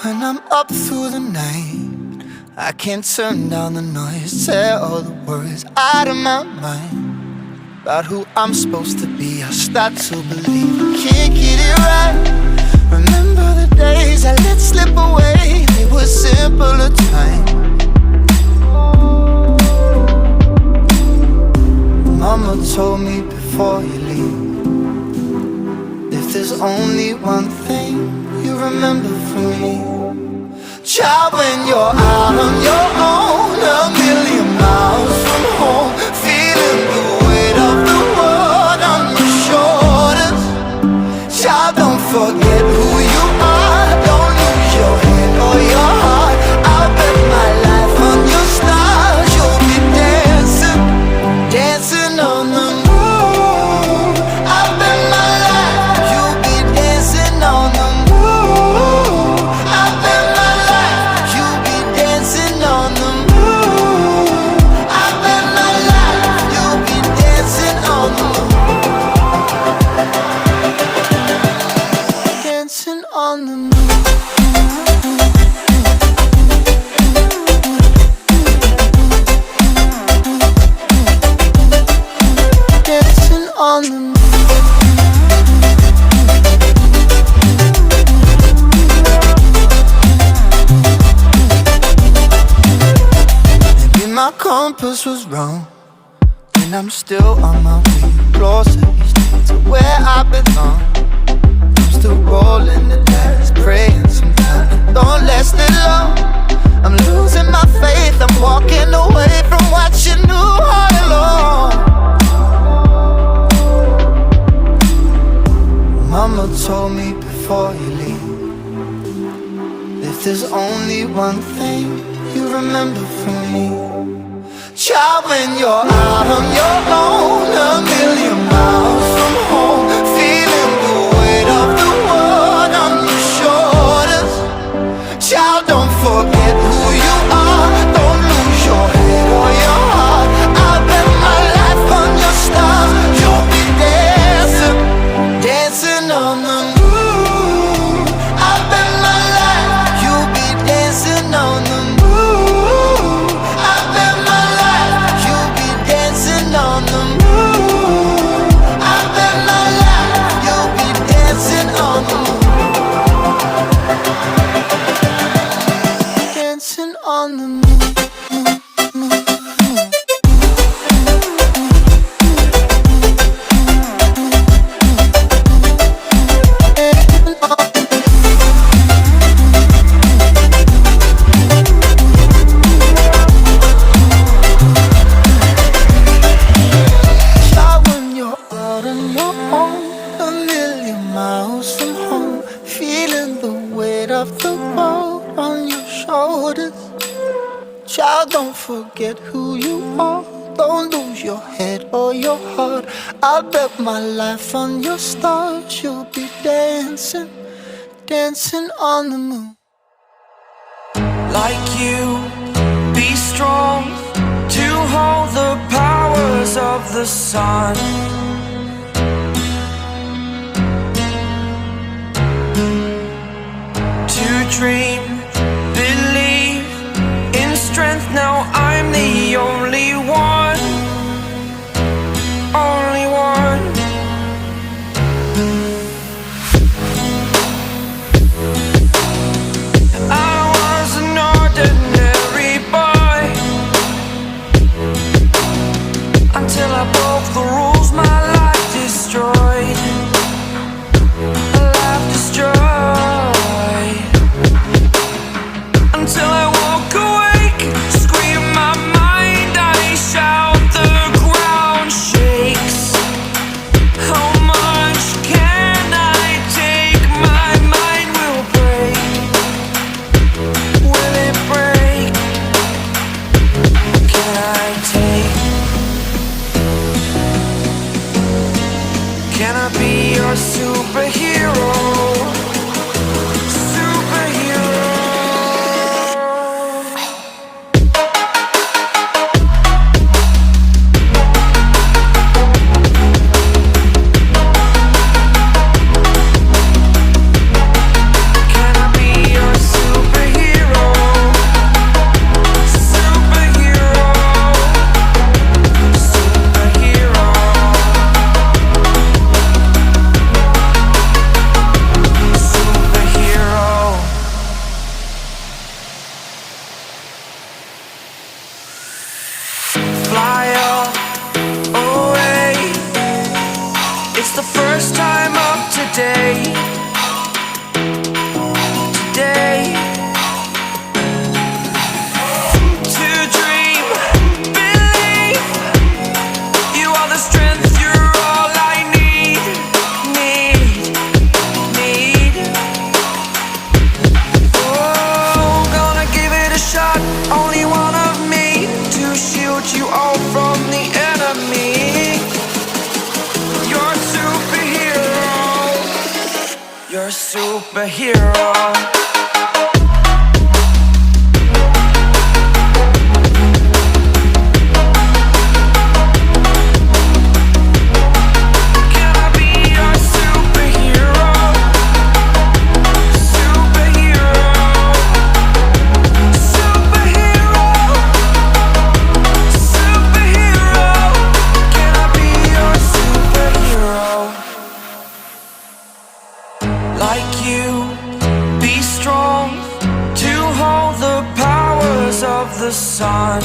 When I'm up through the night, I can't turn down the noise, tear all the worries out of my mind. About who I'm supposed to be, I start to believe I can't get it right. Remember the days I let slip away, they were simpler times. Mama told me before you leave, if there's only one thing you remember from me, child, when you're out on your own, a million miles from home, feeling the weight of the world on your shoulders. Child, don't forget who you are, don't lose your head or your heart. I'll bet my life on your stars, you'll be dancing, dancing on the moon. I'll bet my life you'll be dancing on the moon. I'll bet my life you'll be dancing on the moon. I'll bet my life you'll be dancing on the moon. Dancing on the moon. Dancing on the moon. Maybe my compass was wrong, and I'm still on my way closer each day to where I belong. I'm still rolling the dice, praying sometimes it don't last that long. I'm losing my faith, I'm walking away from what you knew all along. Mama told me before you leave, if there's only one thing you remember from me, child, when you're out on your own, a million miles from home, feeling the weight of the world on your shoulders. Child, don't forget who you are, don't lose your head or your heart. I'll bet my life on your stars, you'll be dancing, dancing on the moon. I'll bet my life you'll be dancing on the moon. I'll bet my life you'll be dancing on the moon. I'll bet my life you'll be dancing on the moon. Dancing on the moon. Child, when you're out on your own, a million miles from home, feeling the weight of the world on your shoulders. Child, don't forget who you are, don't lose your head or your heart. I'll bet my life on your stars, you'll be dancing, dancing on the moon. Like you, be strong to hold the powers of the sun. To dream, believe in strength. Now I'm the only one, only one. I was an ordinary boy until I broke the rules, my life destroyed, a life destroyed. your superhero. Like you, be strong to hold the powers of the sun.